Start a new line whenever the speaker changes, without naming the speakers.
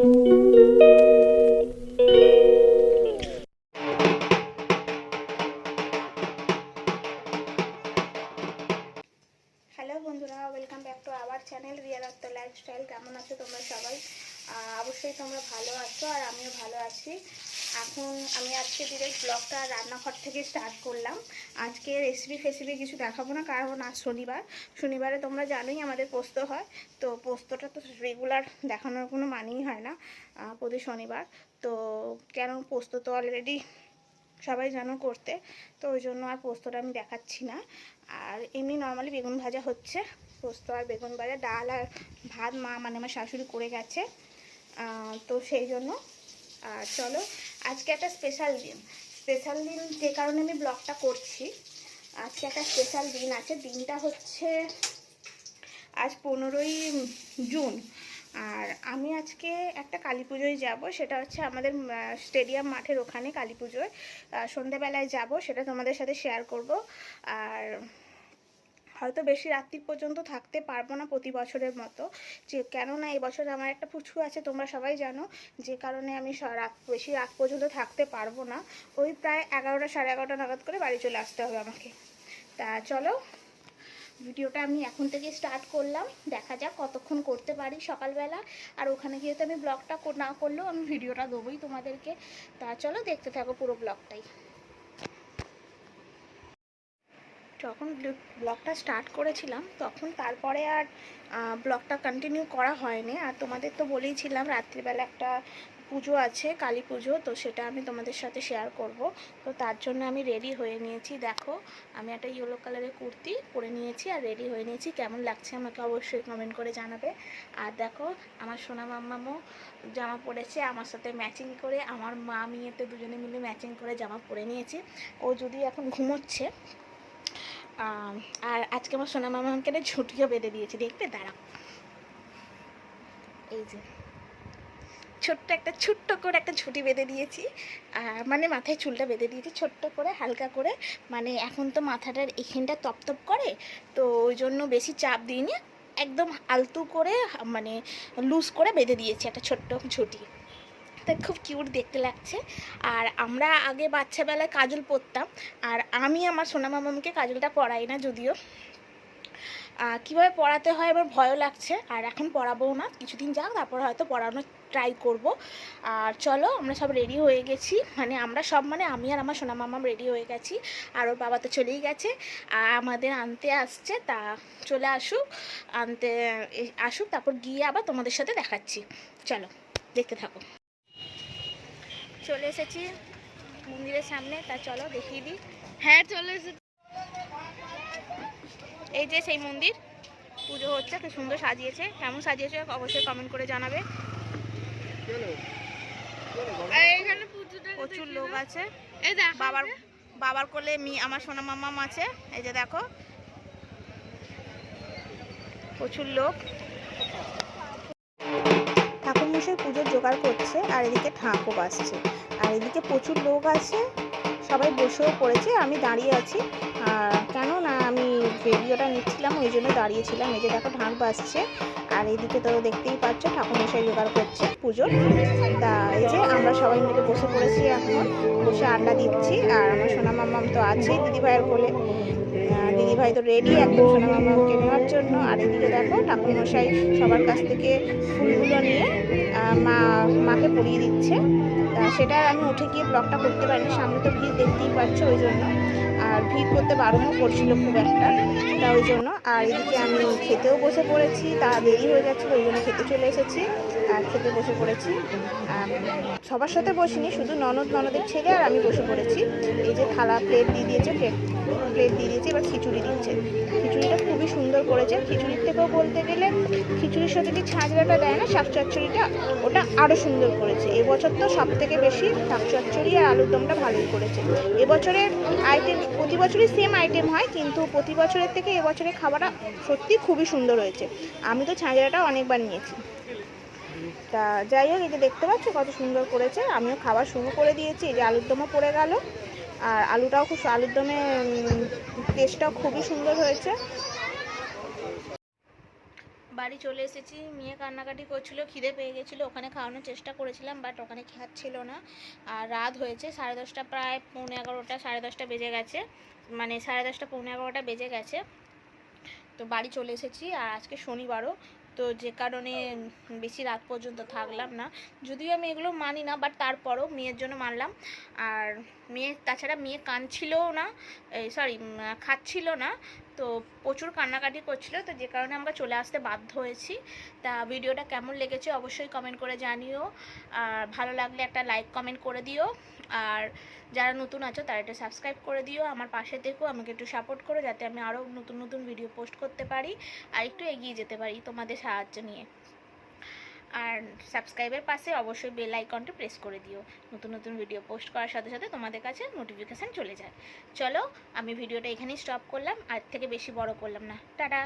Hello বন্ধুরা, welcome back to our channel Riya Dutta lifestyle. কেমন আছো তোমরা সবাই? অবশ্যই তোমরা ভালো আছো আর আমিও ভালো আছি। এখন আমি আজকে ডিরেক্ট ব্লগটা রান্নাঘর থেকে স্টার্ট করলাম। আজকে রেসিপি কিছু দেখাবো না, কারণ আজ শনিবারে তোমরা জানোই আমাদের পোস্ত হয়। তো পোস্তটা তো রেগুলার দেখানোর কোনো মানেই হয় না প্রতি শনিবার। তো কেন, পোস্ত তো অলরেডি সবাই জানো করতে, তো ওই জন্য আর পোস্তটা আমি দেখাচ্ছি না। আর এমনি নর্মালি বেগুন ভাজা হচ্ছে, পোস্ত আর বেগুন ভাজা, ডাল আর ভাত মা মানে আমার শাশুড়ি করে গেছে। তো সেই জন্য চলো, আজকে একটা স্পেশাল দিন যে কারণে আমি ব্লগটা করছি। আজকে একটা স্পেশাল দিন আছে, দিনটা হচ্ছে আজ 15ই জুন। আর আমি আজকে একটা কালী পুজোয় যাব, সেটা হচ্ছে আমাদের স্টেডিয়াম মাঠের ওখানে কালী পুজোয় সন্ধ্যেবেলায় যাব, সেটা তোমাদের সাথে শেয়ার করব। আর হয়তো বেশি রাত্রি পর্যন্ত থাকতে পারবো না প্রতি বছরের মতো, যে কেননা এবছর আমার একটা পুচকু আছে তোমরা সবাই জানো, যে কারণে আমি বেশি রাত পর্যন্ত থাকতে পারবো না। ওই প্রায় 11টা সাড়ে 11টা নাগাদ করে বাড়ি চলে আসতে হবে আমাকে। তা চলো, ভিডিওটা আমি এখন থেকে স্টার্ট করলাম, দেখা যাক কতক্ষণ করতে পারি সকালবেলা। আর ওখানে গিয়ে তো আমি ব্লগটা না করলেও আমি ভিডিওটা দেবোই তোমাদেরকে। তা চলো, দেখতে থাকো পুরো ব্লগটাই। যখন ব্লগটা স্টার্ট করেছিলাম তখন তারপরে আর ব্লগটা কন্টিনিউ করা হয়নি। আর তোমাদের তো বলেইছিলাম রাত্রিবেলা একটা পুজো আছে, কালী পুজো, তো সেটা আমি তোমাদের সাথে শেয়ার করব। তো তার জন্য আমি রেডি হয়ে নিয়েছি। দেখো, আমি একটা ইয়েলো কালারের কুর্তি পরে নিয়েছি আর রেডি হয়ে নিয়েছি। কেমন লাগছে আমাকে অবশ্যই কমেন্ট করে জানাবে। আর দেখো, আমার সোনা মাম্মামও জামা পরেছে আমার সাথে ম্যাচিং করে, আমার মা মেয়েতে দুজনে মিলে ম্যাচিং করে জামা পরে নিয়েছি। ও যদি এখন ঘুমোচ্ছে। আর আজকে আমার সোনা মামাকে ঝুঁটিও বেঁধে দিয়েছি, দেখবে দাঁড়াও। এই যে ছোট্ট করে একটা ঝুঁটি বেঁধে দিয়েছি, মানে মাথায় চুলটা বেঁধে দিয়েছি ছোট্ট করে, হালকা করে। মানে এখন তো মাথাটার এখানটা তপ করে, তো ওই জন্য বেশি চাপ দিইনি, একদম আলতু করে মানে লুজ করে বেঁধে দিয়েছি একটা ছোট্ট ঝুঁটি। তা খুব কিউট দেখতে লাগছে। আর আমরা আগে বাচ্চাবেলায় কাজল পরতাম, আর আমি আমার সোনা মামাকে কাজলটা পরাই না যদিও। কীভাবে পড়াতে হয় আমার ভয়ও লাগছে, আর এখন পড়াবোও না, কিছুদিন যাক তারপর হয়তো পড়ানোর ট্রাই করব। আর চলো, আমরা সব রেডি হয়ে গেছি, মানে আমরা সব মানে আমি আর আমার সোনা মামাম রেডি হয়ে গেছি। আর ওর বাবা তো চলেই গেছে, আমাদের আনতে আসছে। তা চলে আসুক, তারপর গিয়ে আবার তোমাদের সাথে দেখাচ্ছি। চলো, দেখতে থাকো। চলে এসেছি মন্দিরের সামনে, তা চলো দেখিয়ে দিই।
হ্যাঁ, চলে এসেছি।
এই যে সেই মন্দির, পুজো হচ্ছে, খুব সুন্দর সাজিয়েছে। কেমন সাজিয়েছে অবশ্যই কমেন্ট করে জানাবে।
এখানে
প্রচুর লোক আছে।
এই দেখো,
বাবার কোলে আমার সোনা মামাম আছে। এই যে দেখো, প্রচুর লোক। ঠাকুরমশাই পুজোর জোগাড় করছে, আর এদিকে ঠাঁকও বাজছে, আর এদিকে প্রচুর লোক আছে, সবাই বসেও পড়েছে, আমি দাঁড়িয়ে আছি। আর কেন না, আমি ভিডিওটা নিচ্ছিলাম ওই জন্য দাঁড়িয়েছিলাম। এই যে দেখো, ঢাক বাজছে, আর এইদিকে তো দেখতেই পাচ্ছ ঠাকুরমশাই জোগাড় করছে পুজোর। তা এই যে আমরা সবাই মিলে বসে পড়েছি, এখন বসে আড্ডা দিচ্ছি। আর আমার সোনা মামাম তো আছেই দিদিভাইয়ের কোলে, দিদিভাই তো রেডি একদম সোনা মামাকে নেওয়ার জন্য। আর এদিকে দেখো, ঠাকুরমশাই সবার কাছ থেকে ফুলগুলো নিয়ে মাকে পরিয়ে দিচ্ছে। তা সেটা আমি উঠে গিয়ে ব্লগটা করতে পারিনি, সামনে তো ভিড় দেখতেই পাচ্ছ ওই জন্য। আর ভিড় করতে বারণও করছিল খুব একটা, তা ওই জন্য। আর এদিকে আমি খেতেও বসে পড়েছি, তা দেরি হয়ে যাচ্ছিলো ওই জন্য খেতে চলে এসেছি আর খেতে বসে পড়েছি। সবার সাথে বসিনি, শুধু ননদের ছেলে আর আমি বসে পড়েছি। এই যে থালা প্লেট দিয়ে দিয়েছে, প্লেট দিয়ে দিয়েছে, এবার খিচুড়ি দিচ্ছে। খিচুড়িটা খুবই সুন্দর করেছে। খিচুড়ির থেকেও বলতে গেলে খিচুড়ির সাথে যে ছাঁচড়াটা দেয় না, শাক চচ্চড়িটা, ওটা আরও সুন্দর করেছে। এবছর তো সব থেকে বেশি শাক চচ্চড়ি আর আলুর দমটা ভালোই করেছে। এবছরের আইটেম প্রতি বছরই সেম আইটেম হয়, কিন্তু প্রতি বছরের থেকে এবছরের খাবারটা সত্যি খুবই সুন্দর হয়েছে। আমি তো ছাঁচড়াটা অনেকবার নিয়েছি। তা যাই হোক, এই যে দেখতে পাচ্ছ কত সুন্দর করেছে। আমিও খাবার শুরু করে দিয়েছি। এই যে আলুর দমও পড়ে গেল, আর আলুটাও আলুর দমে টেস্টটাও খুবই সুন্দর হয়েছে। বাড়ি চলে এসেছি। মেয়ে কান্নাকাটি করছিল, খিদে পেয়ে গেছিলো, ওখানে খাওয়ানোর চেষ্টা করেছিলাম বাট ওখানে খাচ্ছিল না। আর রাত হয়েছে 10:30, প্রায় 11:45, 10:30 বেজে গেছে, মানে 10:30, 11:45 বেজে গেছে। তো বাড়ি চলে এসেছি। আর আজকে শনিবারও, তো যে কারণে বেশি রাত পর্যন্ত থাকলাম না। যদিও আমি এগুলো মানি না, বাট তারপরও মেয়ের জন্য মানলাম। আর তাছাড়া মেয়ে কাঁদছিলও না, সরি খাচ্ছিল না, তো প্রচুর কান্নাকাটি করছিল, তো যে কারণে আমরা চলে আসতে বাধ্য হয়েছি। তা ভিডিওটা কেমন লেগেছে অবশ্যই কমেন্ট করে জানিও, আর ভালো লাগলে একটা লাইক কমেন্ট করে দিও। আর যারা নতুন আছো তারা একটু সাবস্ক্রাইব করে দিও, আমার পাশে থেকো, আমাকে একটু সাপোর্ট করো যাতে আমি আরও নতুন নতুন ভিডিও পোস্ট করতে পারি আর একটু এগিয়ে যেতে পারি তোমাদের সাহায্য নিয়ে। আর সাবস্ক্রাইবের পাশে অবশ্যই বেল আইকনটা প্রেস করে দিও, নতুন নতুন ভিডিও পোস্ট করার সাথে সাথে তোমাদের কাছে নোটিফিকেশান চলে যায়। চলো আমি ভিডিওটা এখানেই স্টপ করলাম, আর থেকে বেশি বড় করলাম না। টাটা।